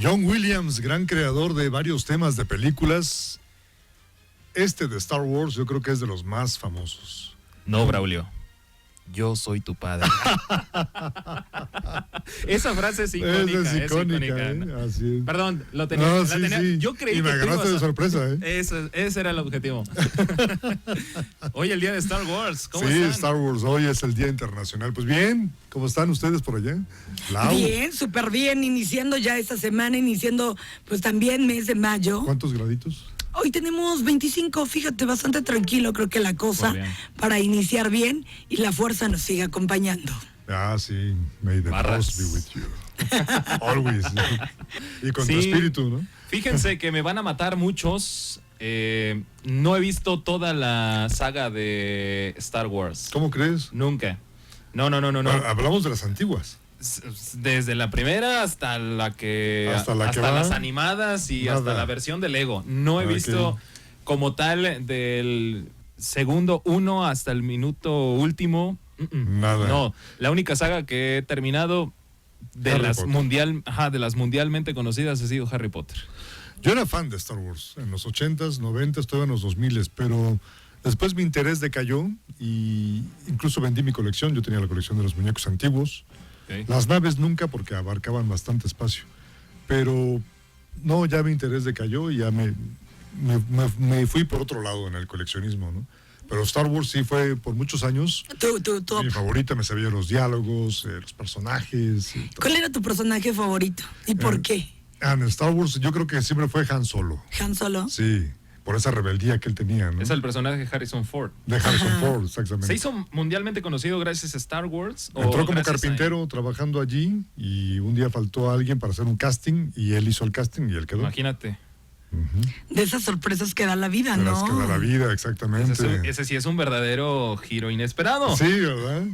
John Williams, gran creador de varios temas de películas. Este de Star Wars yo creo que es de los más famosos. No, Braulio. Yo soy tu padre. Esa frase es icónica. Es icónica. Así es. Perdón, lo tenía. No, la tenía. Sí. Yo creí y me que agarraste de sorpresa, ¿eh? Ese era el objetivo. Hoy el día de Star Wars. ¿Cómo sí, están? Star Wars, hoy es el Día Internacional. Pues bien, ¿cómo están ustedes por allá? Lau. Bien, súper bien, iniciando ya esta semana, iniciando pues también mes de mayo. ¿Cuántos graditos? Hoy tenemos 25, fíjate, bastante tranquilo creo que la cosa para iniciar bien y la fuerza nos sigue acompañando. Ah, sí, may the force be with you. Always. Y con tu espíritu, ¿no? Fíjense que me van a matar muchos. No he visto toda la saga de Star Wars. ¿Cómo crees? Nunca. No. Hablamos de las antiguas. Desde la primera hasta hasta las animadas y hasta la versión de Lego. No he visto como tal del segundo 1 hasta el minuto último. Nada. No, la única saga que he terminado de las mundialmente conocidas ha sido Harry Potter. Yo era fan de Star Wars en los 80s, 90s, todavía en los 2000s, pero después mi interés decayó y incluso vendí mi colección. Yo tenía la colección de los muñecos antiguos. Las naves nunca, porque abarcaban bastante espacio. Pero no, ya mi interés decayó y ya me fui por otro lado en el coleccionismo, ¿no? Pero Star Wars sí fue por muchos años mi favorita, me sabía los diálogos, los personajes. ¿Cuál era tu personaje favorito y por qué? En Star Wars yo creo que siempre fue Han Solo. ¿Han Solo? Sí, por esa rebeldía que él tenía, ¿no? Es el personaje de Harrison Ford. De Harrison Ford, exactamente. ¿Se hizo mundialmente conocido gracias a Star Wars? Entró como carpintero trabajando allí y un día faltó alguien para hacer un casting y él hizo el casting y él quedó. Imagínate. De esas sorpresas que da la vida, ¿no? De las que da la vida, exactamente. Ese sí es un verdadero giro inesperado. Sí, ¿verdad?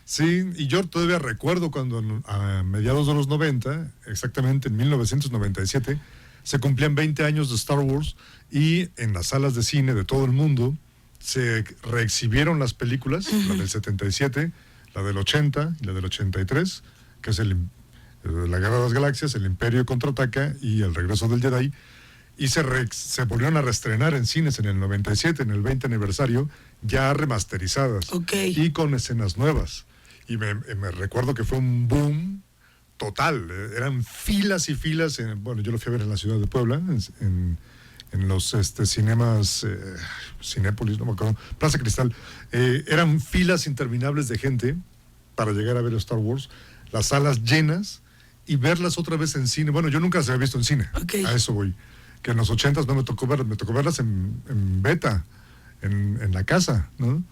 Sí, y yo todavía recuerdo cuando a mediados de los 90, exactamente en 1997, se cumplían 20 años de Star Wars y en las salas de cine de todo el mundo se reexhibieron las películas, la del 77, la del 80 y la del 83, que es la Guerra de las Galaxias, el Imperio contraataca y el Regreso del Jedi. Y se volvieron a reestrenar en cines en el 97, en el 20 aniversario, ya remasterizadas y con escenas nuevas. Y me recuerdo que fue un boom total. Eran filas y filas. Bueno, yo lo fui a ver en la ciudad de Puebla, en los cinemas, Cinépolis, no me acuerdo, Plaza Cristal. Eran filas interminables de gente para llegar a ver Star Wars, las salas llenas y verlas otra vez en cine. Bueno, yo nunca las había visto en cine, a eso voy. Que en los 80s no me tocó verlas en beta, en la casa, ¿no?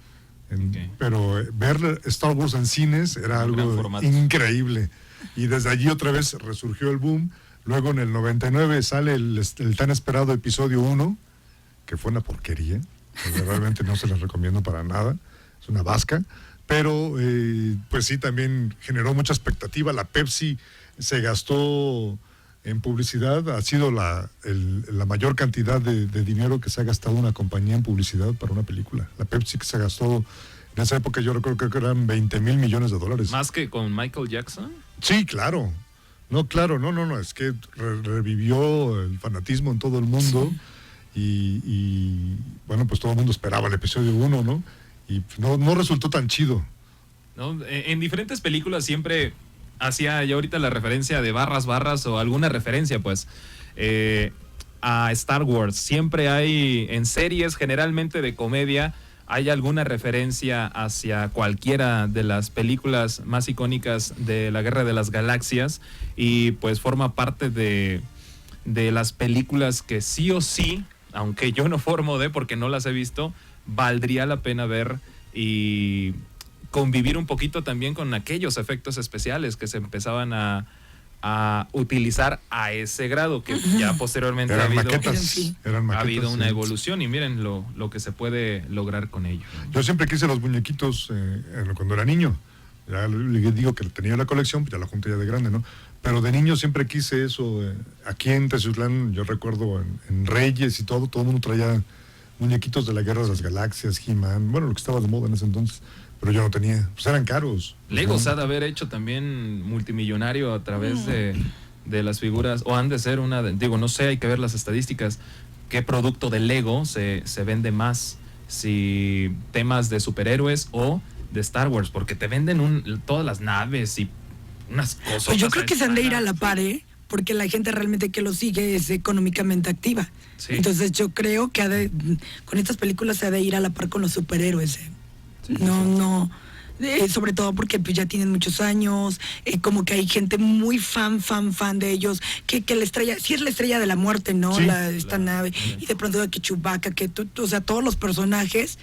Pero ver Star Wars en cines era algo increíble. Y desde allí otra vez resurgió el boom. Luego en el 99 sale el tan esperado episodio 1, que fue una porquería. Realmente no se les recomiendo para nada. Es una vasca. Pero pues sí, también generó mucha expectativa. La Pepsi se gastó en publicidad, ha sido la mayor cantidad de dinero que se ha gastado una compañía en publicidad para una película. La Pepsi que se gastó, en esa época yo recuerdo que eran $20 mil millones. ¿Más que con Michael Jackson? Sí, claro. No, es que revivió el fanatismo en todo el mundo y bueno, pues todo el mundo esperaba el episodio 1, ¿no? Y no resultó tan chido. No, en diferentes películas siempre hacía yo ahorita la referencia de barras o alguna referencia pues a Star Wars. Siempre hay en series generalmente de comedia, hay alguna referencia hacia cualquiera de las películas más icónicas de la Guerra de las Galaxias y pues forma parte de las películas que sí o sí, aunque yo no formo porque no las he visto, valdría la pena ver y convivir un poquito también con aquellos efectos especiales que se empezaban a utilizar a ese grado, que ya posteriormente eran ha habido una evolución y miren lo que se puede lograr con ello. Yo siempre quise los muñequitos cuando era niño. Ya le digo que tenía la colección, pues ya la junté ya de grande, ¿no? Pero de niño siempre quise eso. Aquí en Teciutlán, yo recuerdo en Reyes y todo el mundo traía muñequitos de la Guerra de las Galaxias, He-Man, bueno, lo que estaba de moda en ese entonces. Pero yo no tenía, pues eran caros. Legos ha de haber hecho también multimillonario a través de de las figuras, o han de ser no sé, hay que ver las estadísticas, qué producto de Lego se vende más, si temas de superhéroes o de Star Wars, porque te venden todas las naves y unas cosas. Pues yo creo que se han de ir a la par, porque la gente realmente que lo sigue es económicamente activa. Sí. Entonces yo creo que con estas películas se ha de ir a la par con los superhéroes. Sí, no. Sobre todo porque pues ya tienen muchos años, como que hay gente muy fan de ellos, que la estrella, sí es la estrella de la muerte, ¿no? Sí, esta nave, y de pronto que Chewbacca, o sea, todos los personajes,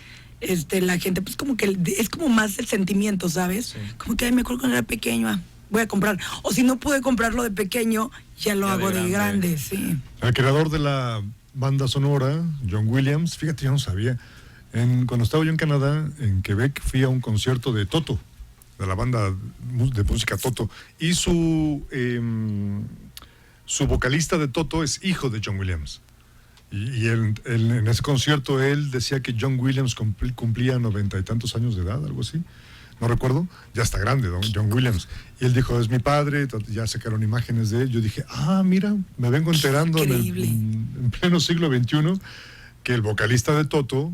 la gente, pues como que es como más el sentimiento, ¿sabes? Sí. Como que, me acuerdo cuando era pequeño, voy a comprar, o si no pude comprarlo de pequeño, ya lo hago de grande, sí. El creador de la banda sonora, John Williams, fíjate, yo no sabía. Cuando estaba yo en Canadá, en Quebec, fui a un concierto de Toto, de la banda de música Toto, y su vocalista de Toto es hijo de John Williams. Y él, en ese concierto él decía que John Williams cumplía 90 y tantos años de edad, algo así. No recuerdo, ya está grande, John Williams. Y él dijo, es mi padre, ya sacaron imágenes de él. Yo dije, mira, me vengo enterando en pleno siglo XXI, que el vocalista de Toto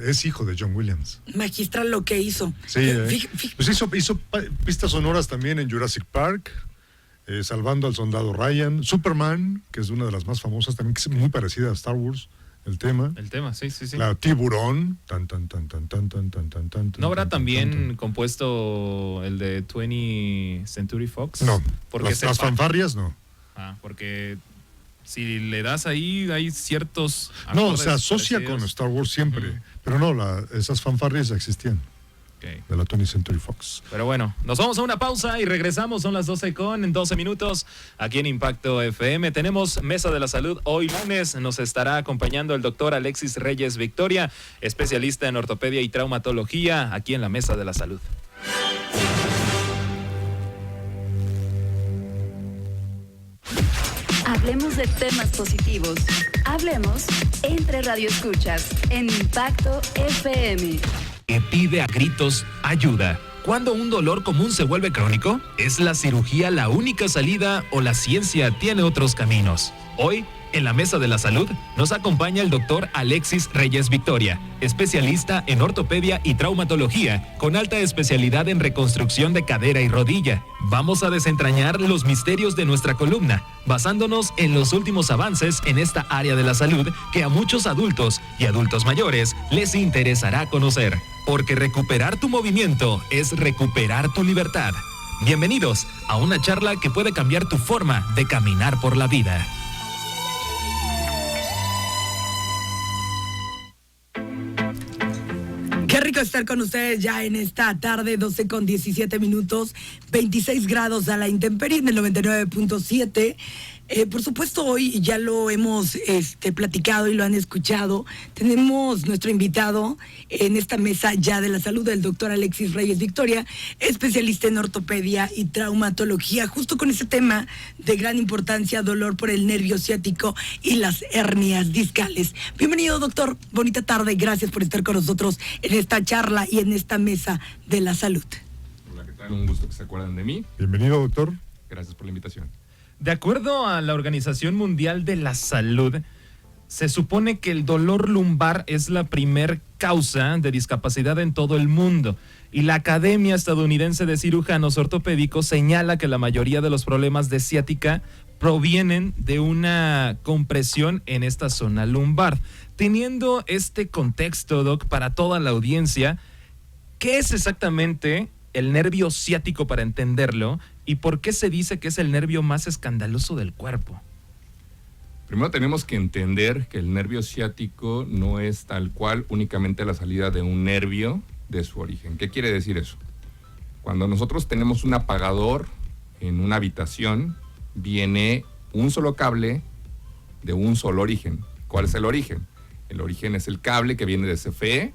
es hijo de John Williams. Magistral lo que hizo. Sí, pues hizo pistas sonoras también en Jurassic Park, Salvando al Soldado Ryan, Superman, que es una de las más famosas también, que es muy parecida a Star Wars, el tema. Sí. La Tiburón, ¿No habrá también compuesto el de 20th Century Fox? No, las fanfarrias no. Porque si le das ahí, hay ciertos... No, se asocia con Star Wars siempre, pero no, esas fanfarrias ya existían. Okay. De la 20th Century Fox. Pero bueno, nos vamos a una pausa y regresamos, son las 12:12 minutos, aquí en Impacto FM. Tenemos Mesa de la Salud, hoy lunes nos estará acompañando el doctor Alexis Reyes Victoria, especialista en ortopedia y traumatología, aquí en la Mesa de la Salud. Hablemos de temas positivos. Hablemos entre radioescuchas en Impacto FM. Que pide a gritos ayuda. ¿Cuándo un dolor común se vuelve crónico? ¿Es la cirugía la única salida o la ciencia tiene otros caminos? Hoy, en la Mesa de la Salud, nos acompaña el doctor Alexis Reyes Victoria, especialista en ortopedia y traumatología, con alta especialidad en reconstrucción de cadera y rodilla. Vamos a desentrañar los misterios de nuestra columna, basándonos en los últimos avances en esta área de la salud que a muchos adultos y adultos mayores les interesará conocer. Porque recuperar tu movimiento es recuperar tu libertad. Bienvenidos a una charla que puede cambiar tu forma de caminar por la vida. Qué rico estar con ustedes ya en esta tarde, 12:17, 26 grados a la intemperie en el 99.7. Por supuesto, hoy ya lo hemos platicado y lo han escuchado. Tenemos nuestro invitado en esta mesa ya de la salud, el doctor Alexis Reyes Victoria, especialista en ortopedia y traumatología, justo con ese tema de gran importancia, dolor por el nervio ciático y las hernias discales. Bienvenido, doctor. Bonita tarde. Gracias por estar con nosotros en esta charla y en esta mesa de la salud. Hola, ¿qué tal? Un gusto que se acuerden de mí. Bienvenido, doctor. Gracias por la invitación. De acuerdo a la Organización Mundial de la Salud, se supone que el dolor lumbar es la primer causa de discapacidad en todo el mundo. Y la Academia Estadounidense de Cirujanos Ortopédicos señala que la mayoría de los problemas de ciática provienen de una compresión en esta zona lumbar. Teniendo este contexto, Doc, para toda la audiencia, ¿qué es exactamente el nervio ciático para entenderlo? ¿Y por qué se dice que es el nervio más escandaloso del cuerpo? Primero tenemos que entender que el nervio ciático no es tal cual únicamente la salida de un nervio de su origen. ¿Qué quiere decir eso? Cuando nosotros tenemos un apagador en una habitación, viene un solo cable de un solo origen. ¿Cuál es el origen? El origen es el cable que viene de CFE,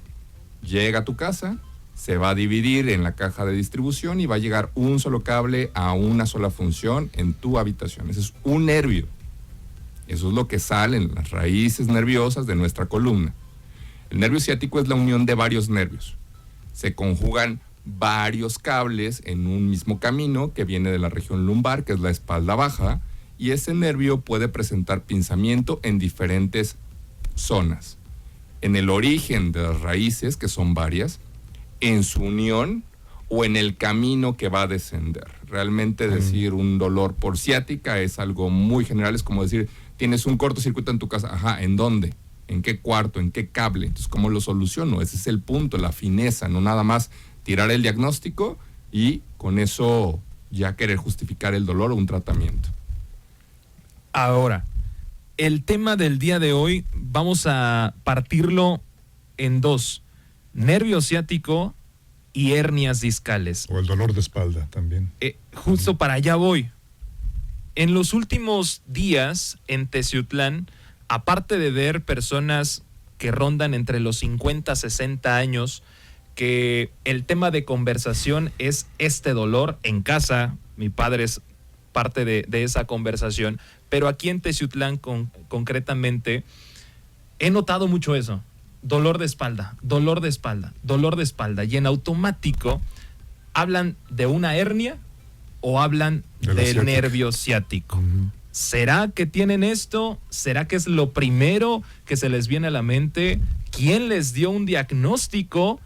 llega a tu casa, se va a dividir en la caja de distribución y va a llegar un solo cable a una sola función en tu habitación. Ese es un nervio. Eso es lo que sale en las raíces nerviosas de nuestra columna. El nervio ciático es la unión de varios nervios. Se conjugan varios cables en un mismo camino que viene de la región lumbar, que es la espalda baja, y ese nervio puede presentar pinzamiento en diferentes zonas. En el origen de las raíces, que son varias, en su unión o en el camino que va a descender. Realmente decir un dolor por ciática es algo muy general, es como decir, tienes un cortocircuito en tu casa, ajá, ¿en dónde? ¿En qué cuarto? ¿En qué cable? Entonces, ¿cómo lo soluciono? Ese es el punto, la fineza, no nada más tirar el diagnóstico y con eso ya querer justificar el dolor o un tratamiento. Ahora, el tema del día de hoy vamos a partirlo en dos: nervio ciático y hernias discales. O el dolor de espalda también. Justo para allá voy. En los últimos días en Teciutlán, aparte de ver personas que rondan entre los 50 a 60 años, que el tema de conversación es este dolor en casa, mi padre es parte de esa conversación, pero aquí en Teciutlán concretamente he notado mucho eso: dolor de espalda, dolor de espalda, dolor de espalda, y en automático hablan de una hernia o hablan del nervio ciático. ¿Será que tienen esto? ¿Será que es lo primero que se les viene a la mente? ¿Quién les dio un diagnóstico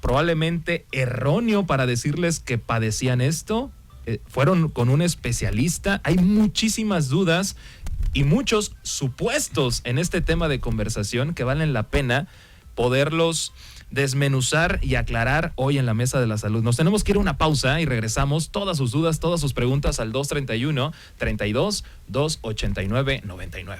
probablemente erróneo para decirles que padecían esto? ¿Fueron con un especialista? Hay muchísimas dudas y muchos supuestos en este tema de conversación que valen la pena poderlos desmenuzar y aclarar hoy en la Mesa de la Salud. Nos tenemos que ir a una pausa y regresamos. Todas sus dudas, todas sus preguntas al 231-32-289-99.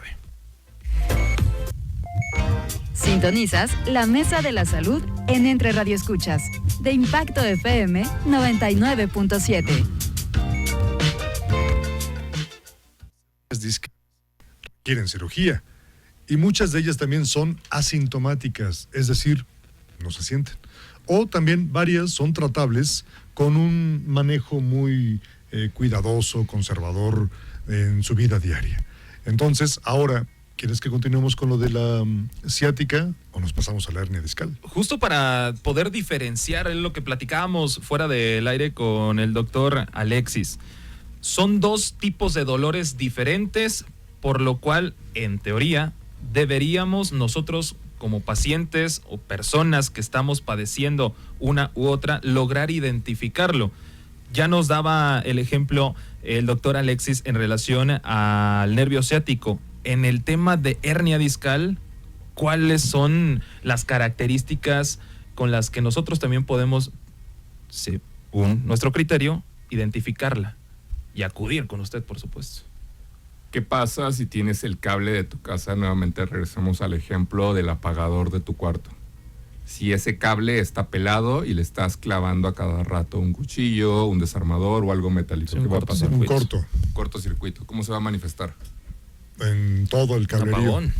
Sintonizas la Mesa de la Salud en Entre Radio Escuchas de Impacto FM 99.7. Requieren cirugía y muchas de ellas también son asintomáticas, es decir, no se sienten. O también varias son tratables con un manejo muy cuidadoso, conservador en su vida diaria. Entonces, ahora, ¿quieres que continuemos con lo de la ciática o nos pasamos a la hernia discal? Justo para poder diferenciar lo que platicábamos fuera del aire con el doctor Alexis. Son dos tipos de dolores diferentes, por lo cual, en teoría, deberíamos nosotros, como pacientes o personas que estamos padeciendo una u otra, lograr identificarlo. Ya nos daba el ejemplo el doctor Alexis en relación al nervio ciático. En el tema de hernia discal, ¿cuáles son las características con las que nosotros también podemos, según nuestro criterio, identificarla y acudir con usted, por supuesto? ¿Qué pasa si tienes el cable de tu casa? Nuevamente regresamos al ejemplo del apagador de tu cuarto. Si ese cable está pelado y le estás clavando a cada rato un cuchillo, un desarmador o algo metálico, ¿qué va a pasar? Un cortocircuito. ¿Cómo se va a manifestar? En todo el cablerío. Apagón.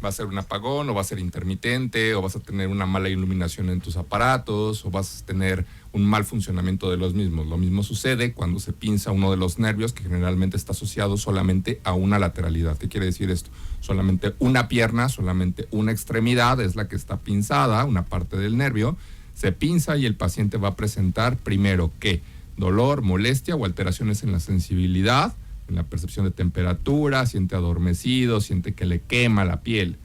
Va a ser un apagón, o va a ser intermitente, o vas a tener una mala iluminación en tus aparatos, o vas a tener un mal funcionamiento de los mismos. Lo mismo sucede cuando se pinza uno de los nervios, que generalmente está asociado solamente a una lateralidad. ¿Qué quiere decir esto? Solamente una pierna, solamente una extremidad es la que está pinzada, una parte del nervio, se pinza y el paciente va a presentar primero ¿qué? Dolor, molestia o alteraciones en la sensibilidad, en la percepción de temperatura, siente adormecido, siente que le quema la piel.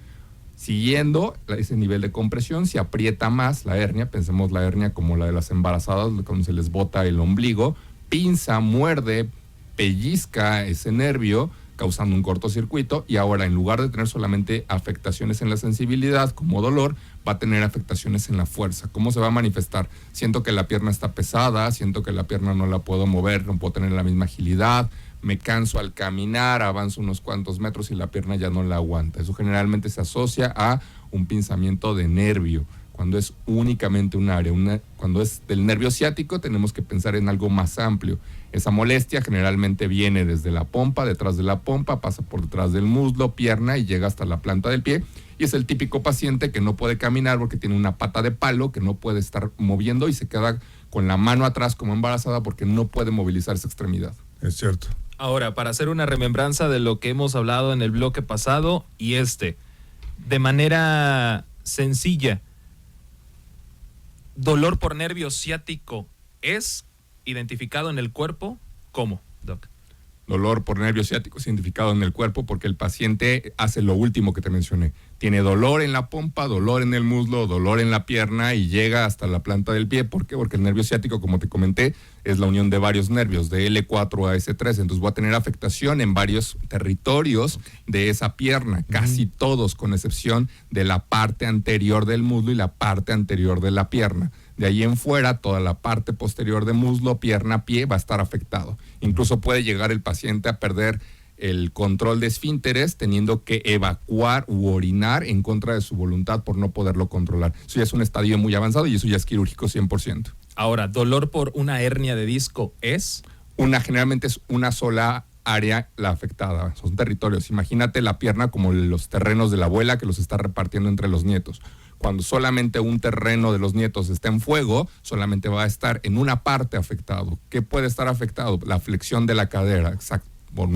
Siguiendo ese nivel de compresión, se aprieta más la hernia, pensemos la hernia como la de las embarazadas, cuando se les bota el ombligo, pinza, muerde, pellizca ese nervio, causando un cortocircuito, y ahora en lugar de tener solamente afectaciones en la sensibilidad como dolor, va a tener afectaciones en la fuerza. ¿Cómo se va a manifestar? Siento que la pierna está pesada, siento que la pierna no la puedo mover, no puedo tener la misma agilidad, me canso al caminar, avanzo unos cuantos metros y la pierna ya no la aguanta. Eso generalmente se asocia a un pinzamiento de nervio. Cuando es únicamente un área, cuando es del nervio ciático, tenemos que pensar en algo más amplio. Esa molestia generalmente viene desde la pompa, detrás de la pompa, pasa por detrás del muslo, pierna y llega hasta la planta del pie. Y es el típico paciente que no puede caminar porque tiene una pata de palo, que no puede estar moviendo y se queda con la mano atrás como embarazada porque no puede movilizar esa extremidad. Es cierto. Ahora, para hacer una remembranza de lo que hemos hablado en el bloque pasado y de manera sencilla, dolor por nervio ciático es identificado en el cuerpo. ¿Cómo, Doc? Dolor por nervio ciático significado en el cuerpo porque el paciente hace lo último que te mencioné. Tiene dolor en la pompa, dolor en el muslo, dolor en la pierna y llega hasta la planta del pie. ¿Por qué? Porque el nervio ciático, como te comenté, es la unión de varios nervios, de L4 a S3. Entonces va a tener afectación en varios territorios de esa pierna, casi todos, con excepción de la parte anterior del muslo y la parte anterior de la pierna. De ahí en fuera, toda la parte posterior de muslo, pierna, pie va a estar afectado. Incluso puede llegar el paciente a perder el control de esfínteres, teniendo que evacuar u orinar en contra de su voluntad por no poderlo controlar. Eso ya es un estadio muy avanzado y eso ya es quirúrgico 100%. Ahora, dolor por una hernia de disco es... Generalmente es una sola área la afectada, son territorios. Imagínate la pierna como los terrenos de la abuela que los está repartiendo entre los nietos. Cuando solamente un terreno de los nietos está en fuego, solamente va a estar en una parte afectado. ¿Qué puede estar afectado? La flexión de la cadera, exacto, por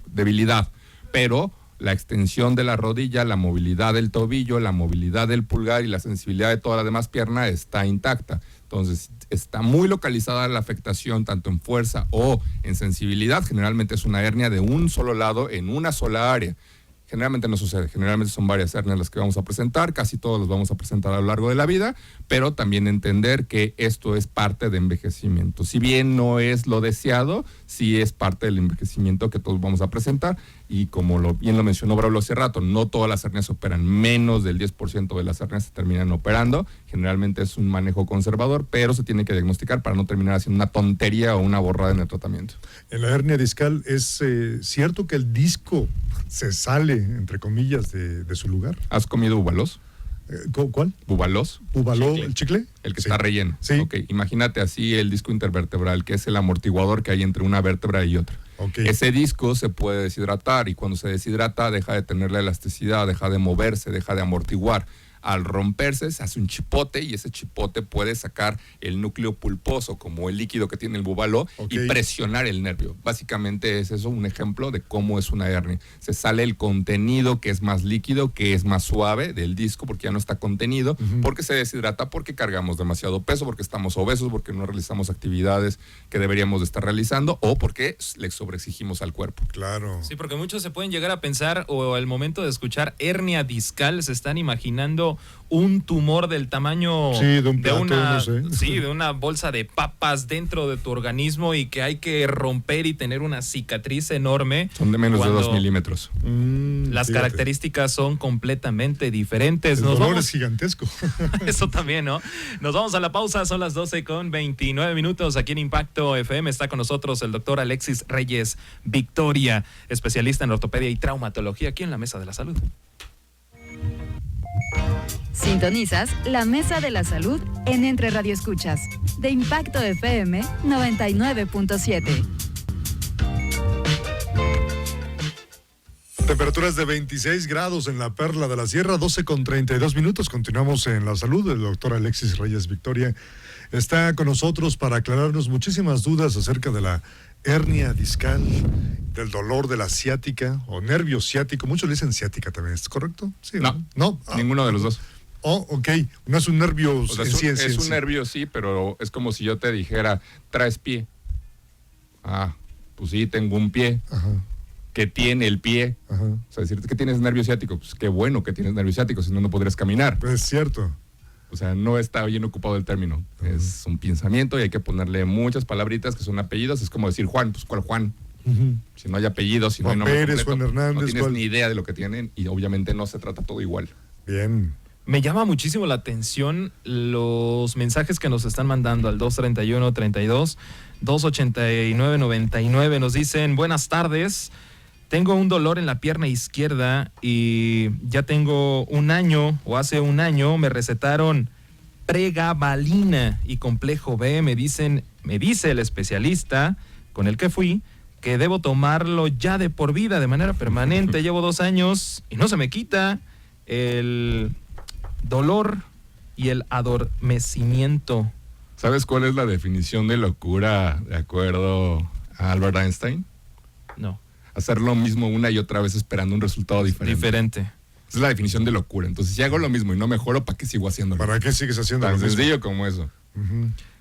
debilidad. Pero la extensión de la rodilla, la movilidad del tobillo, la movilidad del pulgar y la sensibilidad de toda la demás pierna está intacta. Entonces, está muy localizada la afectación, tanto en fuerza o en sensibilidad. Generalmente es una hernia de un solo lado en una sola área. Generalmente no sucede, generalmente son varias hernias las que vamos a presentar, casi todos los vamos a presentar a lo largo de la vida, pero también entender que esto es parte de envejecimiento. Si bien no es lo deseado, sí es parte del envejecimiento que todos vamos a presentar y como bien lo mencionó Braulio hace rato, no todas las hernias operan, menos del 10% de las hernias se terminan operando, generalmente es un manejo conservador, pero se tiene que diagnosticar para no terminar haciendo una tontería o una borrada en el tratamiento. En la hernia discal, ¿es cierto que el disco se sale, entre comillas, de su lugar? ¿Has comido bubalos? ¿Cuál? ¿Bubalos? ¿Bubaló el chicle? El que Sí. está relleno. Sí. Ok, imagínate así el disco intervertebral, que es el amortiguador que hay entre una vértebra y otra. Ok. Ese disco se puede deshidratar y cuando se deshidrata deja de tener la elasticidad, deja de moverse, deja de amortiguar. Al romperse se hace un chipote y ese chipote puede sacar el núcleo pulposo como el líquido que tiene el búbalo y presionar el nervio. Básicamente es eso un ejemplo de cómo es una hernia. Se sale el contenido que es más líquido, que es más suave del disco porque ya no está contenido, porque se deshidrata, porque cargamos demasiado peso, porque estamos obesos, porque no realizamos actividades que deberíamos de estar realizando o porque le sobreexigimos al cuerpo. Claro. Sí, porque muchos se pueden llegar a pensar o al momento de escuchar hernia discal se están imaginando un tumor del tamaño Sí, de un plato, no sé. sí, de una bolsa de papas dentro de tu organismo y que hay que romper y tener una cicatriz enorme. Son de menos de cuando 2 milímetros. Las Fíjate. características son completamente diferentes. El Nos dolor vamos- es gigantesco. Eso también, ¿no? Nos vamos a la pausa, son las 12:29. Aquí en Impacto FM está con nosotros el doctor Alexis Reyes Victoria, especialista en ortopedia y traumatología, aquí en la Mesa de la Salud. Sintonizas la Mesa de la Salud en Entre Radio Escuchas de Impacto FM 99.7. Temperaturas de 26 grados en la Perla de la Sierra, 12:32. Continuamos en la salud. El doctor Alexis Reyes Victoria está con nosotros para aclararnos muchísimas dudas acerca de la hernia discal, del dolor de la ciática o nervio ciático. Muchos le dicen ciática también, ¿es correcto? Sí, No. ¿No? Ninguno de los dos. Oh, ok. No es un nervio O sea, en sí, en sí, es en un sí. nervio, sí, pero es como si yo te dijera, traes pie. Ah, pues sí, tengo un pie. Ajá, ¿Qué tiene el pie? ajá. O sea, decirte que tienes nervio ciático, pues qué bueno que tienes nervio ciático, si no, no podrías caminar. Es cierto. O sea, no está bien ocupado el término. Es un pensamiento y hay que ponerle muchas palabritas que son apellidos. Es como decir Juan, pues ¿cuál Juan? Ujú. Si no hay apellidos, si no hay Juan nombre Pérez, completo, Juan Hernández, no tienes ¿cuál? ni idea de lo que tienen y obviamente no se trata todo igual. Bien. Me llama muchísimo la atención los mensajes que nos están mandando al 231-32, 289-99. Nos dicen, buenas tardes, tengo un dolor en la pierna izquierda y ya tengo un año o hace un año me recetaron pregabalina y complejo B. Me dice el especialista con el que fui que debo tomarlo ya de por vida, de manera permanente. Llevo 2 años y no se me quita el dolor y el adormecimiento. ¿Sabes cuál es la definición de locura de acuerdo a Albert Einstein? No, Hacer lo mismo una y otra vez esperando un resultado diferente. diferente. Es la definición de locura. Entonces, si hago lo mismo y no mejoro, ¿para qué sigo haciéndolo? ¿Para qué sigues haciendo Tan lo mismo? sencillo como eso.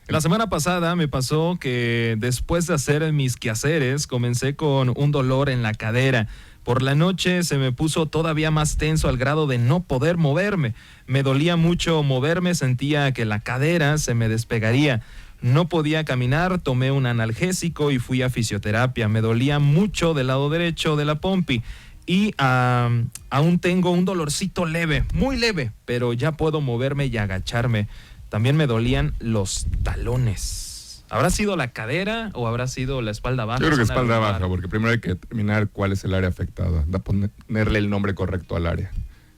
La semana pasada me pasó que después de hacer mis quehaceres comencé con un dolor en la cadera. Por la noche se me puso todavía más tenso al grado de no poder moverme. Me dolía mucho moverme, sentía que la cadera se me despegaría. No podía caminar, tomé un analgésico y fui a fisioterapia. Me dolía mucho del lado derecho de la pompi. Y aún tengo un dolorcito leve, muy leve, pero ya puedo moverme y agacharme. También me dolían los talones. ¿Habrá sido la cadera o habrá sido la espalda baja? Yo creo que Zona espalda lumbar. baja, porque primero hay que determinar cuál es el área afectada, ponerle el nombre correcto al área.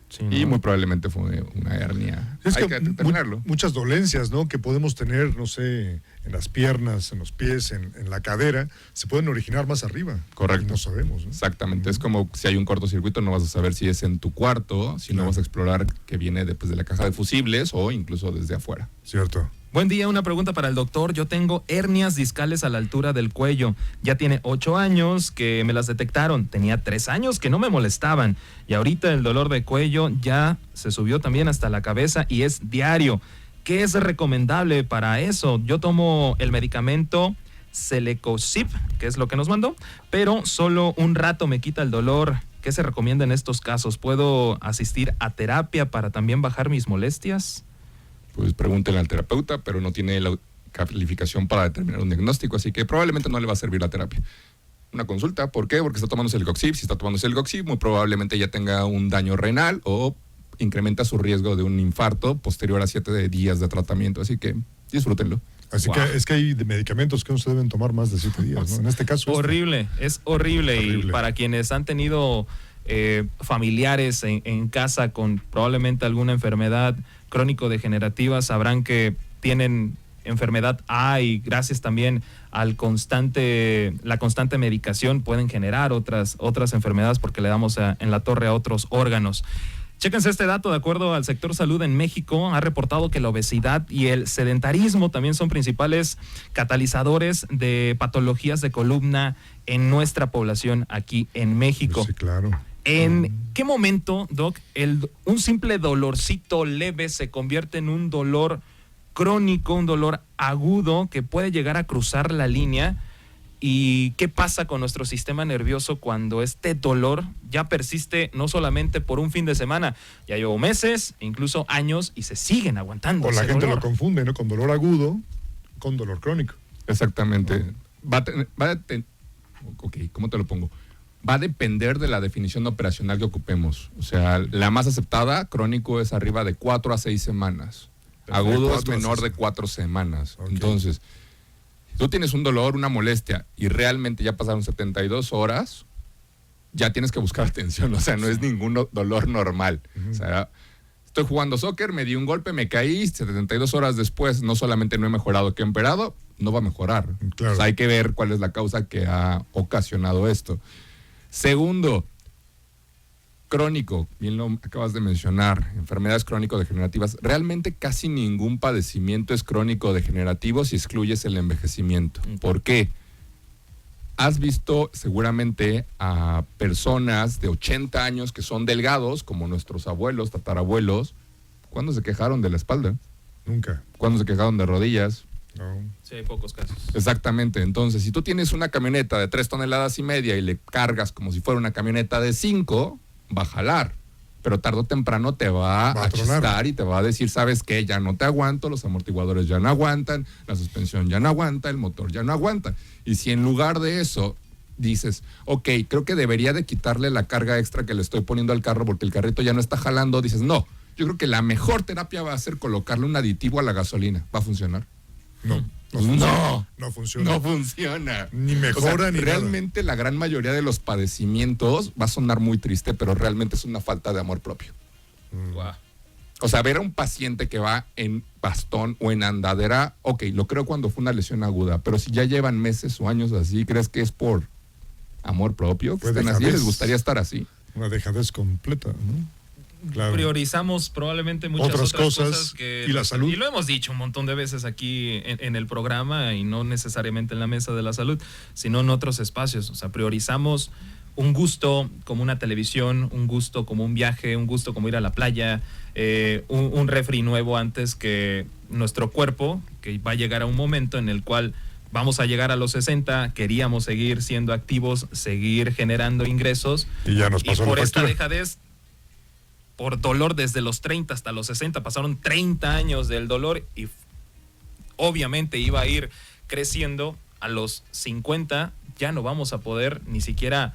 Sí, Y ¿no? muy probablemente fue una hernia. Es Hay que que determinarlo. muchas dolencias, ¿no? Que podemos tener, no sé, en las piernas, en los pies, en la cadera, se pueden originar más arriba. Correcto. Y no sabemos, ¿no? Exactamente, es como si hay un cortocircuito, no vas a saber si es en tu cuarto, si no Claro. vas a explorar que viene de la caja de fusibles o incluso desde afuera. Cierto. Buen día, una pregunta para el doctor. Yo tengo hernias discales a la altura del cuello. Ya tiene 8 años que me las detectaron. Tenía 3 años que no me molestaban. Y ahorita el dolor de cuello ya se subió también hasta la cabeza y es diario. ¿Qué es recomendable para eso? Yo tomo el medicamento Celecosip, que es lo que nos mandó, pero solo un rato me quita el dolor. ¿Qué se recomienda en estos casos? ¿Puedo asistir a terapia para también bajar mis molestias? Pues pregúntenle al terapeuta, pero no tiene la calificación para determinar un diagnóstico, así que probablemente no le va a servir la terapia. Una consulta, ¿por qué? Porque está tomando Celecoxib. Si está tomando Celecoxib, muy probablemente ya tenga un daño renal o incrementa su riesgo de un infarto posterior a 7 días de tratamiento, así que disfrútenlo. Así Wow. que es que hay medicamentos que no se deben tomar más de 7 días, ¿no? En este caso. Horrible, es horrible. Horrible. Y para quienes han tenido familiares en casa con probablemente alguna enfermedad crónico-degenerativa, sabrán que tienen enfermedad A y gracias también la constante medicación pueden generar otras enfermedades porque le damos en la torre a otros órganos. Chéquense este dato, de acuerdo al sector salud en México, ha reportado que la obesidad y el sedentarismo también son principales catalizadores de patologías de columna en nuestra población aquí en México. Sí, claro. ¿En qué momento, Doc, un simple dolorcito leve se convierte en un dolor crónico, un dolor agudo que puede llegar a cruzar la línea? ¿Y qué pasa con nuestro sistema nervioso cuando este dolor ya persiste no solamente por un fin de semana, ya llevo meses, incluso años y se siguen aguantando? O la ese gente dolor? lo confunde, ¿no? Con dolor agudo, con dolor crónico. Exactamente. Ok, ¿cómo te lo pongo? Va a depender de la definición operacional que ocupemos. O sea, la más aceptada, crónico, es arriba de 4 a 6 semanas. Perfecto. Agudo es 4 a menor 6 de 4 semanas. Ok. Entonces, si tú tienes un dolor, una molestia, y realmente ya pasaron 72 horas, ya tienes que buscar atención. O sea, no es ningún dolor normal. O sea, estoy jugando soccer, me di un golpe, me caí, 72 horas después, no solamente no he mejorado, que he empeorado, no va a mejorar. Claro. O sea, hay que ver cuál es la causa que ha ocasionado esto. Segundo, crónico, bien lo acabas de mencionar, enfermedades crónico-degenerativas. Realmente casi ningún padecimiento es crónico-degenerativo si excluyes el envejecimiento. ¿Por qué? Has visto seguramente a personas de 80 años que son delgados, como nuestros abuelos, tatarabuelos. ¿Cuándo se quejaron de la espalda? Nunca. ¿Cuándo se quejaron de rodillas? No. Sí, hay pocos casos. Exactamente. Entonces, si tú tienes una camioneta de 3,5 toneladas y le cargas como si fuera una camioneta de 5, va a jalar. Pero tarde o temprano te va Va a a tronar. chistar y te va a decir, ¿sabes qué? Ya no te aguanto, los amortiguadores ya no aguantan, la suspensión ya no aguanta, el motor ya no aguanta. Y si en lugar de eso dices, ok, creo que debería de quitarle la carga extra que le estoy poniendo al carro porque el carrito ya no está jalando, dices, no, yo creo que la mejor terapia va a ser colocarle un aditivo a la gasolina. ¿Va a funcionar? No. No funciona. No funciona. Ni mejora O sea, ni realmente la gran mayoría de los padecimientos va a sonar muy triste, pero realmente es una falta de amor propio. Guau. O sea, ver a un paciente que va en bastón o en andadera, ok, lo creo cuando fue una lesión aguda, pero si ya llevan meses o años así, ¿crees que es por amor propio? Que Pues estén así, dejadez. les gustaría estar así. Una dejadez completa, ¿no? Claro. Priorizamos probablemente muchas Otras otras cosas que y la salud. y lo hemos dicho un montón de veces aquí en el programa y no necesariamente en la mesa de la salud, sino en otros espacios. O sea, priorizamos un gusto como una televisión, un gusto como un viaje, un gusto como ir a la playa, un refri nuevo antes que nuestro cuerpo, que va a llegar a un momento en el cual vamos a llegar a los 60, queríamos seguir siendo activos, seguir generando ingresos. Y ya nos pasó y por la esta factura. dejadez, por dolor desde los 30 hasta los 60, pasaron 30 años del dolor y obviamente iba a ir creciendo. A los 50 ya no vamos a poder ni siquiera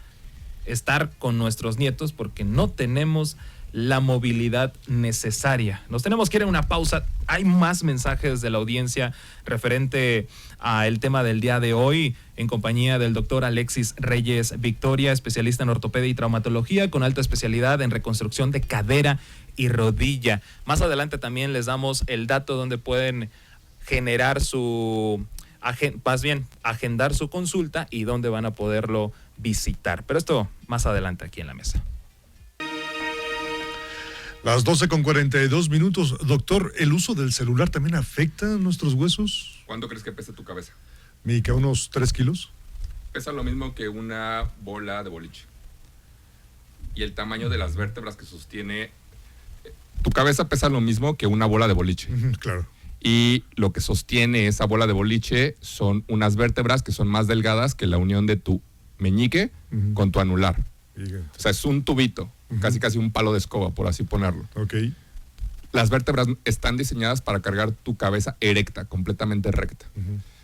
estar con nuestros nietos porque no tenemos la movilidad necesaria. Nos tenemos que ir a una pausa. Hay más mensajes de la audiencia referente al tema del día de hoy, en compañía del doctor Alexis Reyes Victoria, especialista en ortopedia y traumatología, con alta especialidad en reconstrucción de cadera y rodilla. Más adelante también les damos el dato donde pueden generar agendar su consulta y dónde van a poderlo visitar. Pero esto más adelante aquí en la mesa. Las 12:42. Doctor, ¿el uso del celular también afecta a nuestros huesos? ¿Cuánto crees que pesa tu cabeza? Que unos 3 kilos. Pesa lo mismo que una bola de boliche. Y el tamaño de las vértebras que sostiene... Tu cabeza pesa lo mismo que una bola de boliche. Claro. Y lo que sostiene esa bola de boliche son unas vértebras que son más delgadas que la unión de tu meñique con tu anular. O sea, es un tubito, casi un palo de escoba, por así ponerlo. Ok. Las vértebras están diseñadas para cargar tu cabeza erecta, completamente recta.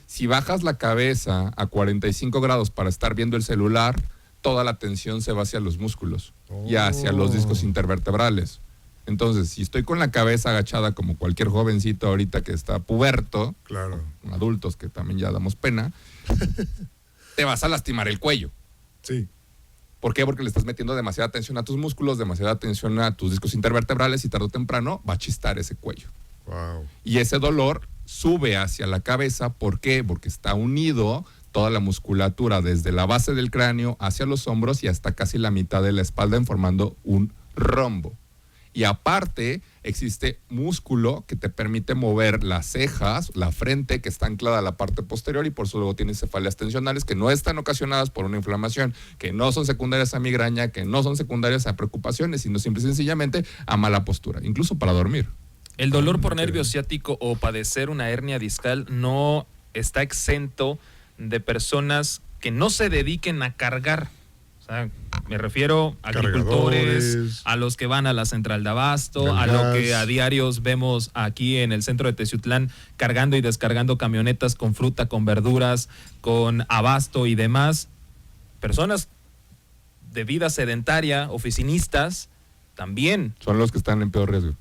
Si bajas la cabeza a 45 grados para estar viendo el celular, toda la tensión se va hacia los músculos y hacia los discos intervertebrales. Entonces, si estoy con la cabeza agachada como cualquier jovencito ahorita que está puberto, claro, adultos que también ya damos pena, te vas a lastimar el cuello. Sí. ¿Por qué? Porque le estás metiendo demasiada tensión a tus músculos, demasiada tensión a tus discos intervertebrales y tarde o temprano va a chistar ese cuello. Wow. Y ese dolor sube hacia la cabeza. ¿Por qué? Porque está unido toda la musculatura desde la base del cráneo hacia los hombros y hasta casi la mitad de la espalda formando un rombo. Y aparte existe músculo que te permite mover las cejas, la frente que está anclada a la parte posterior y por eso luego tienes cefaleas tensionales que no están ocasionadas por una inflamación, que no son secundarias a migraña, que no son secundarias a preocupaciones, sino simple y sencillamente a mala postura, incluso para dormir. El dolor por nervio ciático o padecer una hernia discal no está exento de personas que no se dediquen a cargar. Me refiero a agricultores, a los que van a la central de abasto, a lo que a diarios vemos aquí en el centro de Teciutlán, cargando y descargando camionetas con fruta, con verduras, con abasto y demás. Personas de vida sedentaria, oficinistas, también. Son los que están en peor riesgo.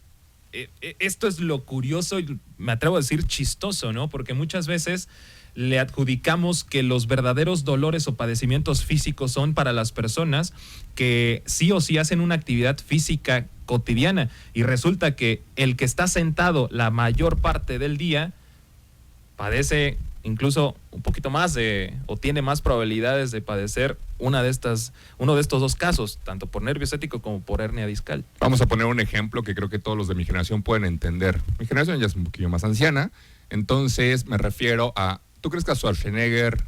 Esto es lo curioso y me atrevo a decir chistoso, ¿no? Porque muchas veces le adjudicamos que los verdaderos dolores o padecimientos físicos son para las personas que sí o sí hacen una actividad física cotidiana y resulta que el que está sentado la mayor parte del día padece incluso un poquito más o tiene más probabilidades de padecer uno de estos dos casos, tanto por nervio ciático como por hernia discal. Vamos a poner un ejemplo que creo que todos los de mi generación pueden entender. Mi generación ya es un poquillo más anciana, entonces me refiero a... ¿Tú crees que a Schwarzenegger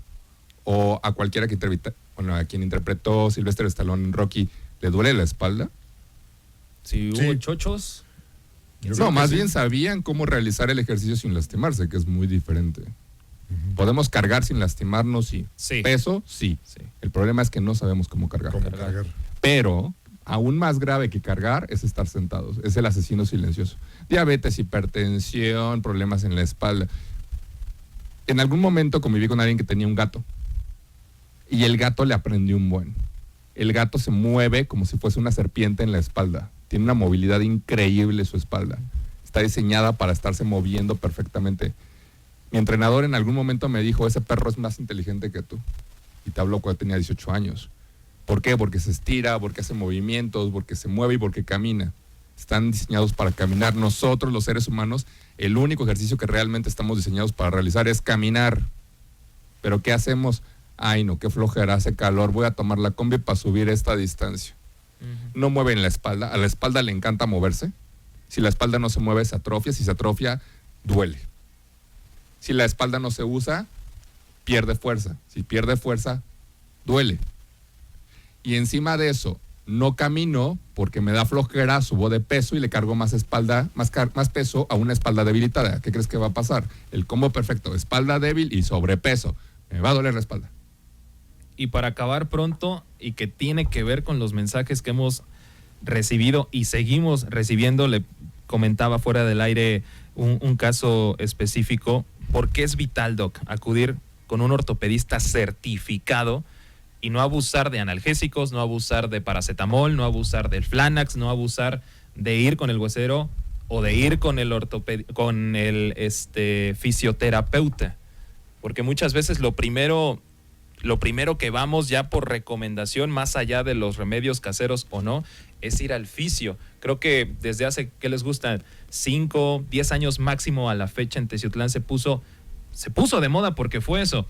o a cualquiera que a quien interpretó Sylvester Stallone en Rocky le duele la espalda? Si hubo chochos. No, más bien sabían cómo realizar el ejercicio sin lastimarse, que es muy diferente. Podemos cargar sin lastimarnos, sí. Peso, sí. El problema es que no sabemos cómo cargar. Pero aún más grave que cargar es estar sentados. Es el asesino silencioso. Diabetes, hipertensión, problemas en la espalda. En algún momento conviví con alguien que tenía un gato y el gato le aprendió un buen. El gato se mueve como si fuese una serpiente en la espalda. Tiene una movilidad increíble su espalda. Está diseñada para estarse moviendo perfectamente. Mi entrenador en algún momento me dijo, ese perro es más inteligente que tú. Y te habló cuando tenía 18 años. ¿Por qué? Porque se estira, porque hace movimientos, porque se mueve y porque camina. Están diseñados para caminar. Nosotros, los seres humanos, el único ejercicio que realmente estamos diseñados para realizar es caminar. ¿Pero qué hacemos? Ay, no, qué flojera, hace calor, voy a tomar la combi para subir esta distancia. No mueven la espalda. A la espalda le encanta moverse. Si la espalda no se mueve, se atrofia. Si se atrofia, duele. Si la espalda no se usa, pierde fuerza. Si pierde fuerza, duele. y encima de eso no camino porque me da flojera, subo de peso y le cargo más más peso a una espalda debilitada. ¿Qué crees que va a pasar? El combo perfecto, espalda débil y sobrepeso. Me va a doler la espalda. Y para acabar pronto, y que tiene que ver con los mensajes que hemos recibido y seguimos recibiendo, le comentaba fuera del aire un caso específico, porque es vital, Doc, acudir con un ortopedista certificado y no abusar de analgésicos, no abusar de paracetamol, no abusar del Flanax, no abusar de ir con el huesero o de ir con el fisioterapeuta, porque muchas veces lo primero que vamos ya por recomendación, más allá de los remedios caseros o no, es ir al fisio. Creo que desde hace, ¿qué les gusta? 5, 10 años máximo a la fecha en Teciutlán se puso de moda, porque fue eso,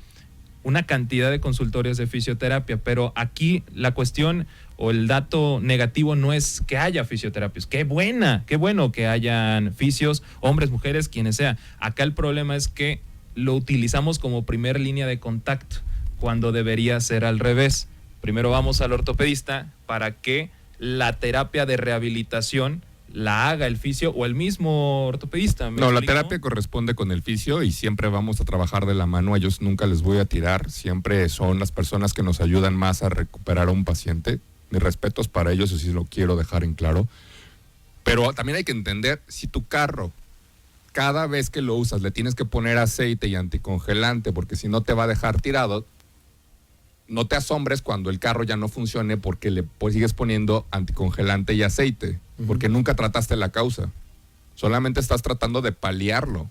una cantidad de consultorios de fisioterapia, pero aquí la cuestión o el dato negativo no es que haya fisioterapias. Qué bueno que hayan fisios, hombres, mujeres, quienes sea. Acá el problema es que lo utilizamos como primer línea de contacto, cuando debería ser al revés. Primero vamos al ortopedista para que la terapia de rehabilitación la haga el fisio o el mismo ortopedista. No, la terapia corresponde con el fisio y siempre vamos a trabajar de la mano. A ellos nunca les voy a tirar. Siempre son las personas que nos ayudan más a recuperar a un paciente. Mis respetos para ellos, así lo quiero dejar en claro. Pero también hay que entender, si tu carro, cada vez que lo usas, le tienes que poner aceite y anticongelante, porque si no te va a dejar tirado, no te asombres cuando el carro ya no funcione porque le sigues poniendo anticongelante y aceite, porque nunca trataste la causa. Solamente estás tratando de paliarlo.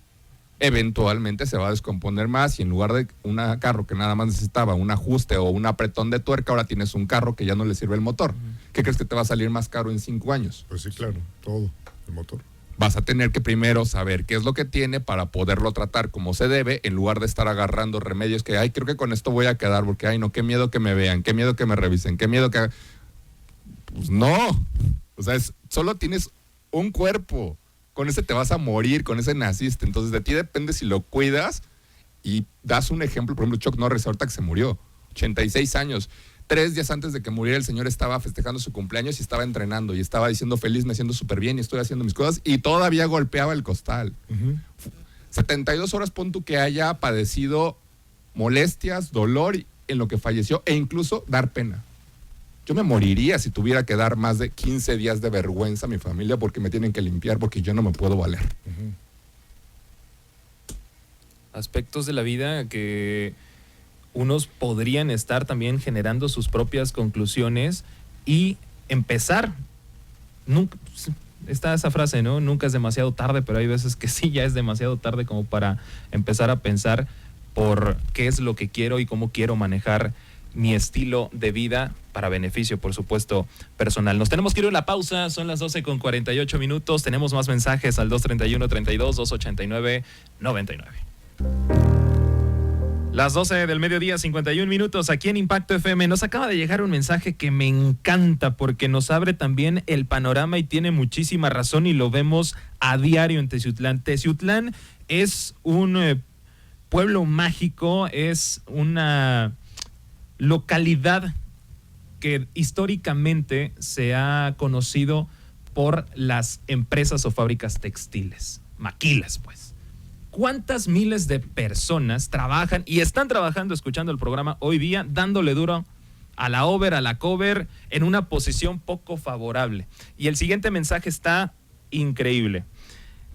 Eventualmente se va a descomponer más y en lugar de un carro que nada más necesitaba un ajuste o un apretón de tuerca, ahora tienes un carro que ya no le sirve el motor. ¿Qué crees que te va a salir más caro en 5 años? Pues sí, claro, todo, el motor. Vas a tener que primero saber qué es lo que tiene para poderlo tratar como se debe, en lugar de estar agarrando remedios que, ay, creo que con esto voy a quedar, porque, ay, no, qué miedo que me vean, qué miedo que me revisen, qué miedo que... Pues no, o sea, solo tienes un cuerpo, con ese te vas a morir, con ese naciste, entonces de ti depende si lo cuidas y das un ejemplo. Por ejemplo, Chuck Norris, ahorita que se murió, 86 años, 3 días antes de que muriera el señor estaba festejando su cumpleaños y estaba entrenando y estaba diciendo feliz, me siento súper bien y estoy haciendo mis cosas y todavía golpeaba el costal. 72 horas, pon tú que haya padecido molestias, dolor en lo que falleció e incluso dar pena. Yo me moriría si tuviera que dar más de 15 días de vergüenza a mi familia porque me tienen que limpiar porque yo no me puedo valer. Aspectos de la vida que unos podrían estar también generando sus propias conclusiones y empezar. Nunca está esa frase, ¿no? Nunca es demasiado tarde, pero hay veces que sí ya es demasiado tarde como para empezar a pensar por qué es lo que quiero y cómo quiero manejar mi estilo de vida para beneficio, por supuesto, personal. Nos tenemos que ir a la pausa, son las 12:48. Tenemos más mensajes al 231-32-289-99. Las 12 del mediodía, 51 minutos, aquí en Impacto FM. Nos acaba de llegar un mensaje que me encanta porque nos abre también el panorama y tiene muchísima razón y lo vemos a diario en Teciutlán. Teciutlán es un pueblo mágico, es una localidad que históricamente se ha conocido por las empresas o fábricas textiles, maquilas, pues. ¿Cuántas miles de personas trabajan y están trabajando, escuchando el programa hoy día, dándole duro a la over, a la cover, en una posición poco favorable? Y el siguiente mensaje está increíble.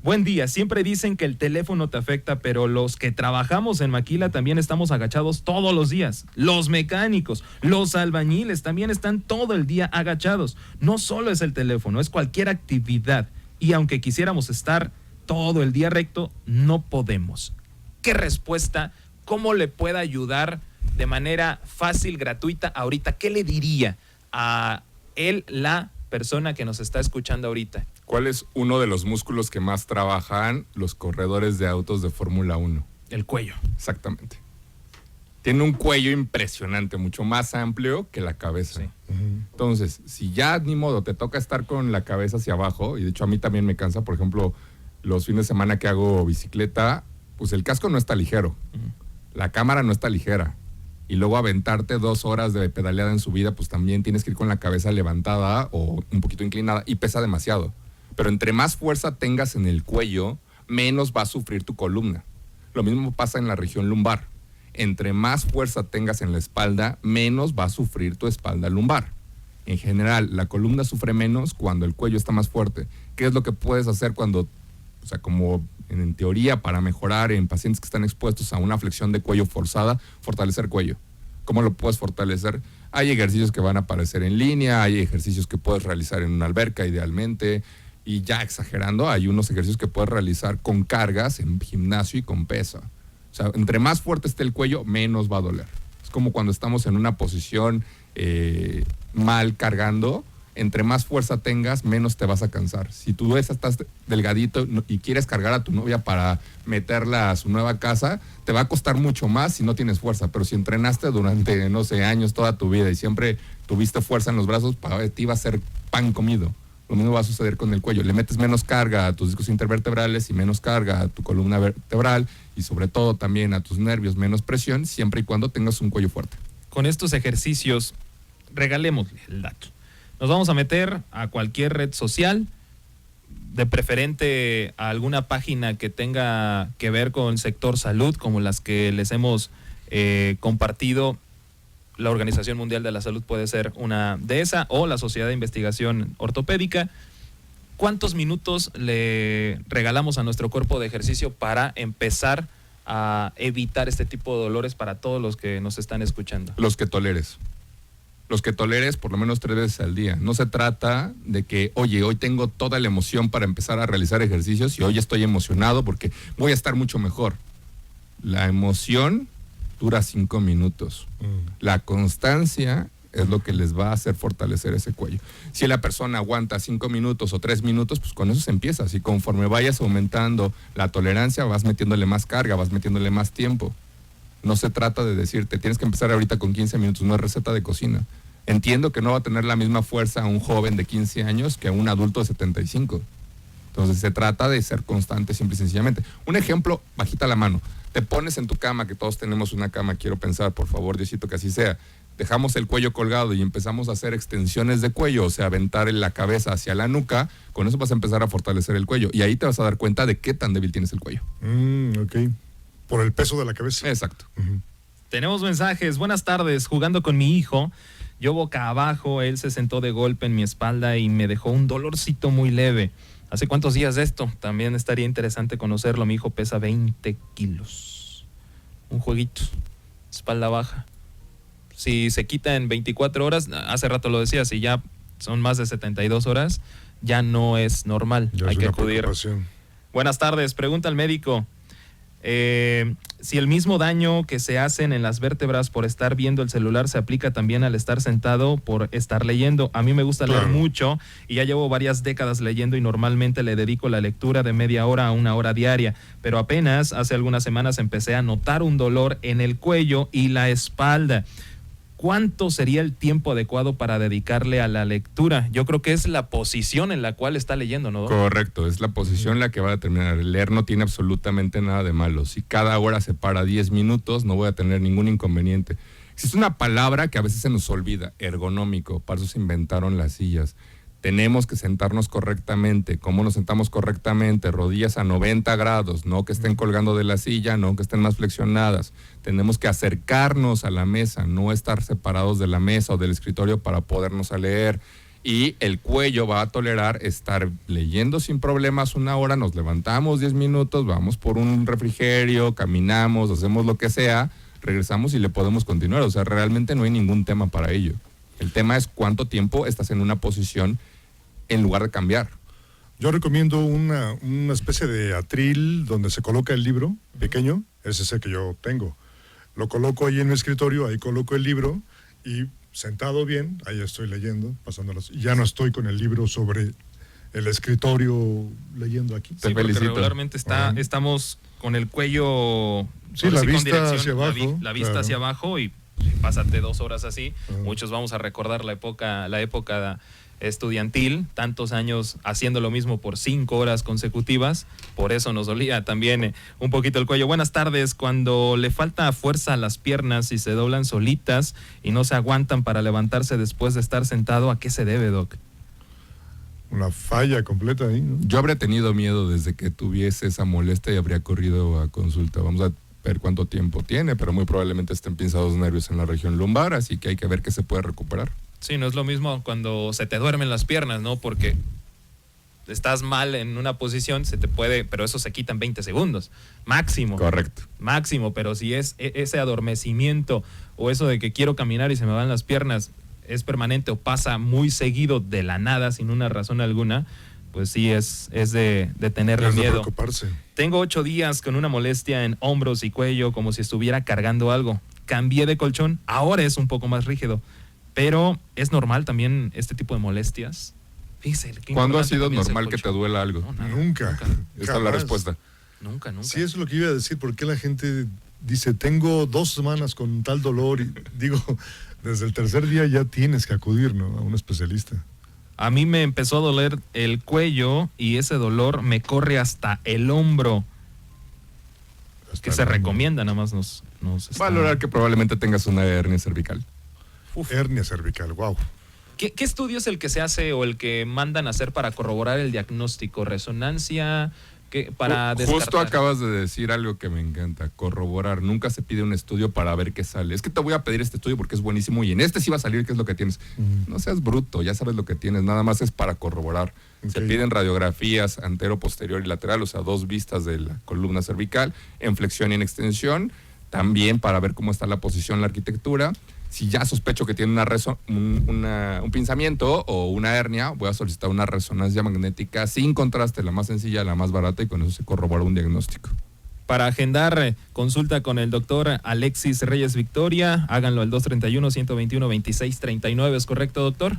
Buen día, siempre dicen que el teléfono te afecta, pero los que trabajamos en maquila también estamos agachados todos los días. Los mecánicos, los albañiles también están todo el día agachados. No solo es el teléfono, es cualquier actividad. Y aunque quisiéramos estar todo el día recto, no podemos. ¿Qué respuesta? ¿Cómo le puede ayudar de manera fácil, gratuita ahorita? ¿Qué le diría a él, la persona que nos está escuchando ahorita? ¿Cuál es uno de los músculos que más trabajan los corredores de autos de Fórmula 1? El cuello. Exactamente. Tiene un cuello impresionante, mucho más amplio que la cabeza. Sí. Entonces, si ya ni modo te toca estar con la cabeza hacia abajo, y de hecho a mí también me cansa, por ejemplo, los fines de semana que hago bicicleta, pues el casco no está ligero, la cámara no está ligera, y luego aventarte 2 horas de pedaleada en subida, pues también tienes que ir con la cabeza levantada o un poquito inclinada y pesa demasiado. Pero entre más fuerza tengas en el cuello, menos va a sufrir tu columna. Lo mismo pasa en la región lumbar. Entre más fuerza tengas en la espalda, menos va a sufrir tu espalda lumbar. En general, la columna sufre menos cuando el cuello está más fuerte. ¿Qué es lo que puedes hacer cuando, o sea, como en teoría para mejorar en pacientes que están expuestos a una flexión de cuello forzada, fortalecer cuello? ¿Cómo lo puedes fortalecer? Hay ejercicios que van a aparecer en línea, hay ejercicios que puedes realizar en una alberca idealmente, y ya exagerando, hay unos ejercicios que puedes realizar con cargas en gimnasio y con pesa. O sea, entre más fuerte esté el cuello, menos va a doler. Es como cuando estamos en una posición mal cargando, entre más fuerza tengas, menos te vas a cansar. Si tú estás delgadito y quieres cargar a tu novia para meterla a su nueva casa, te va a costar mucho más si no tienes fuerza. Pero si entrenaste durante, no sé, años, toda tu vida y siempre tuviste fuerza en los brazos, para ti va a ser pan comido. Lo mismo va a suceder con el cuello. Le metes menos carga a tus discos intervertebrales y menos carga a tu columna vertebral y sobre todo también a tus nervios, menos presión, siempre y cuando tengas un cuello fuerte. Con estos ejercicios, regalémosle el dato. Nos vamos a meter a cualquier red social, de preferente a alguna página que tenga que ver con el sector salud, como las que les hemos compartido. La Organización Mundial de la Salud puede ser una de esas, o la Sociedad de Investigación Ortopédica. ¿Cuántos minutos le regalamos a nuestro cuerpo de ejercicio para empezar a evitar este tipo de dolores para todos los que nos están escuchando? Los que toleres. Los que toleres por lo menos 3 veces al día. No se trata de que, oye, hoy tengo toda la emoción para empezar a realizar ejercicios y hoy estoy emocionado porque voy a estar mucho mejor. La emoción dura 5 minutos. La constancia es lo que les va a hacer fortalecer ese cuello. Si la persona aguanta 5 minutos o 3 minutos, pues con eso se empieza. Si conforme vayas aumentando la tolerancia, vas metiéndole más carga, vas metiéndole más tiempo. No se trata de decirte, tienes que empezar ahorita con 15 minutos, no es receta de cocina. Entiendo que no va a tener la misma fuerza un joven de 15 años que un adulto de 75. Entonces se trata de ser constante simple y sencillamente. Un ejemplo, bajita la mano. Te pones en tu cama, que todos tenemos una cama, quiero pensar, por favor, Diosito, que así sea. Dejamos el cuello colgado y empezamos a hacer extensiones de cuello, o sea, aventar la cabeza hacia la nuca, con eso vas a empezar a fortalecer el cuello. Y ahí te vas a dar cuenta de qué tan débil tienes el cuello. Ok. Por el peso de la cabeza. Exacto. Tenemos mensajes. Buenas tardes. Jugando con mi hijo, yo boca abajo, él se sentó de golpe en mi espalda y me dejó un dolorcito muy leve. ¿Hace cuántos días de esto? También estaría interesante conocerlo. Mi hijo pesa 20 kilos. Un jueguito. Espalda baja. Si se quita en 24 horas, hace rato lo decía, si ya son más de 72 horas, ya no es normal. Ya hay es que una acudir. preocupación. Buenas tardes. Pregunta al médico. Si el mismo daño que se hacen en las vértebras por estar viendo el celular se aplica también al estar sentado por estar leyendo. A mí me gusta leer mucho y ya llevo varias décadas leyendo y normalmente le dedico la lectura de media hora a 1 hora diaria, pero apenas hace algunas semanas empecé a notar un dolor en el cuello y la espalda. ¿Cuánto sería el tiempo adecuado para dedicarle a la lectura? Yo creo que es la posición en la cual está leyendo, ¿no? Correcto, es la posición la que va a determinar. Leer no tiene absolutamente nada de malo. Si cada hora se para 10 minutos, no voy a tener ningún inconveniente. Existe una palabra que a veces se nos olvida, ergonómico, para eso se inventaron las sillas. Tenemos que sentarnos correctamente. ¿Cómo nos sentamos correctamente? Rodillas a 90 grados, no que estén colgando de la silla, no que estén más flexionadas. Tenemos que acercarnos a la mesa, no estar separados de la mesa o del escritorio para podernos a leer. Y el cuello va a tolerar estar leyendo sin problemas 1 hora, nos levantamos 10 minutos, vamos por un refrigerio, caminamos, hacemos lo que sea, regresamos y le podemos continuar. O sea, realmente no hay ningún tema para ello. El tema es cuánto tiempo estás en una posición en lugar de cambiar. Yo recomiendo una especie de atril donde se coloca el libro pequeño, ese es el que yo tengo. Lo coloco ahí en mi escritorio, ahí coloco el libro y sentado bien, ahí estoy leyendo, pasándolas. Ya no estoy con el libro sobre el escritorio leyendo aquí. Sí, porque regularmente estamos con el cuello... Sí, la vista hacia abajo. La vista hacia abajo y pásate 2 horas así. Muchos vamos a recordar la época estudiantil, tantos años haciendo lo mismo por 5 horas consecutivas, por eso nos dolía también un poquito el cuello. Buenas tardes, cuando le falta fuerza a las piernas y se doblan solitas y no se aguantan para levantarse después de estar sentado, ¿a qué se debe, Doc? Una falla completa ahí, ¿no? Yo habría tenido miedo desde que tuviese esa molestia y habría corrido a consulta. Vamos a ver cuánto tiempo tiene, pero muy probablemente estén pinzados nervios en la región lumbar, así que hay que ver qué se puede recuperar. Sí, no es lo mismo cuando se te duermen las piernas, ¿no? Porque estás mal en una posición, se te puede, pero eso se quita en 20 segundos, máximo. Correcto. Máximo, pero si es ese adormecimiento o eso de que quiero caminar y se me van las piernas, es permanente o pasa muy seguido de la nada, sin una razón alguna, pues sí es de tenerle Es de miedo. preocuparse. Tengo 8 días con una molestia en hombros y cuello, como si estuviera cargando algo. Cambié de colchón, ahora es un poco más rígido. Pero es normal también este tipo de molestias. Fíjese, ¿Cuándo ha sido normal que te duela algo? No, nada, Nunca. Esta es la Jamás. respuesta. Nunca. Sí, eso es lo que iba a decir. ¿Por qué la gente dice, tengo 2 semanas con tal dolor? Y digo, desde el tercer día ya tienes que acudir, ¿no?, a un especialista. A mí me empezó a doler el cuello y ese dolor me corre hasta el hombro. Que se recomienda, nada más nos está- Valorar que probablemente tengas una hernia cervical. Hernia cervical, wow. ¿Qué estudio es el que se hace o el que mandan a hacer para corroborar el diagnóstico? ¿Resonancia? Para Justo descartar? acabas de decir algo que me encanta, corroborar. Nunca se pide un estudio para ver qué sale. Es que te voy a pedir este estudio porque es buenísimo y en este sí va a salir qué es lo que tienes. No seas bruto, ya sabes lo que tienes, nada más es para corroborar. Se Ok. piden radiografías antero, posterior y lateral, o sea, 2 vistas de la columna cervical, en flexión y en extensión, también para ver cómo está la posición, la arquitectura. Si ya sospecho que tiene un pinzamiento o una hernia, voy a solicitar una resonancia magnética sin contraste, la más sencilla, la más barata, y con eso se corrobora un diagnóstico. Para agendar consulta con el doctor Alexis Reyes Victoria, háganlo al 231-121-2639, ¿es correcto, doctor?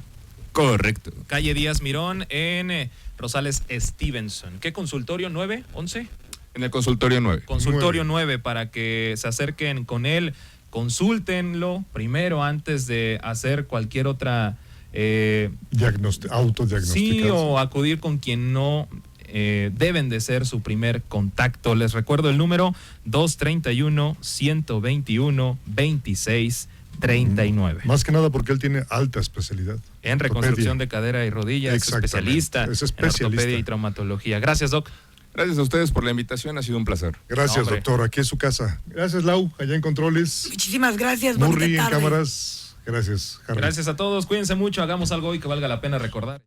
Correcto. Calle Díaz Mirón en Rosales Stevenson. ¿Qué consultorio? ¿9? ¿11? En el consultorio 9. Consultorio 9 para que se acerquen con él, consúltenlo primero antes de hacer cualquier otra Autodiagnosticarse. sí, o acudir con quien no deben de ser su primer contacto. Les recuerdo el número 231-121-2639. Más que nada porque él tiene alta especialidad. En reconstrucción Ortopedia. de cadera y rodilla, es Exactamente, especialista, es en especialista. ortopedia y traumatología. Gracias, Doc. Gracias a ustedes por la invitación, ha sido un placer. Gracias, Hombre. doctor. Aquí es su casa. Gracias, Lau, allá en Controles. Muchísimas gracias. Murri bonita en tarde. cámaras. Gracias, Harry. Gracias a todos, cuídense mucho, hagamos algo hoy que valga la pena recordar.